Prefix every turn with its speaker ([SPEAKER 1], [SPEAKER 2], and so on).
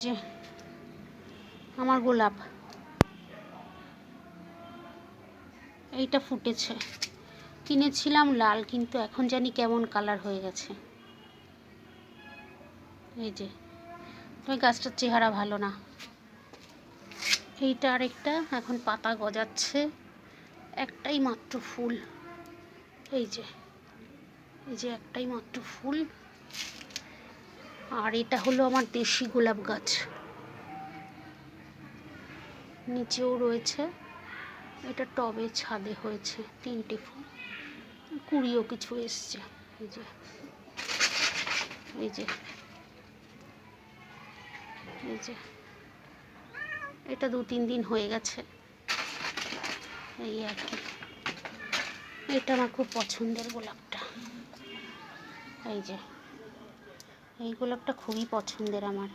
[SPEAKER 1] যে আমার গোলাপ এইটা ফুটেছে। কিনেছিলাম লাল, কিন্তু এখন জানি কেমন কালার হয়ে গেছে। এই যে ওই গাছটার চেহারা ভালো না। এইটা আরেকটা এখন পাতা গজাচ্ছে, একটাই মাত্র ফুল। এই যে একটাই মাত্র ফুল। আর এটা হলো আমার দেশি গোলাপ গাছ, নিচেও রয়েছে। এটা টবে ছাদে হয়েছে 3টে ফুল, কুড়িও কিছু এসছে। এই যে এটা 2-3 দিন হয়ে গেছে, এই আর কি। এটা আমার খুব পছন্দের গোলাপটা। এই গোলাপটা খুবই পছন্দের আমার।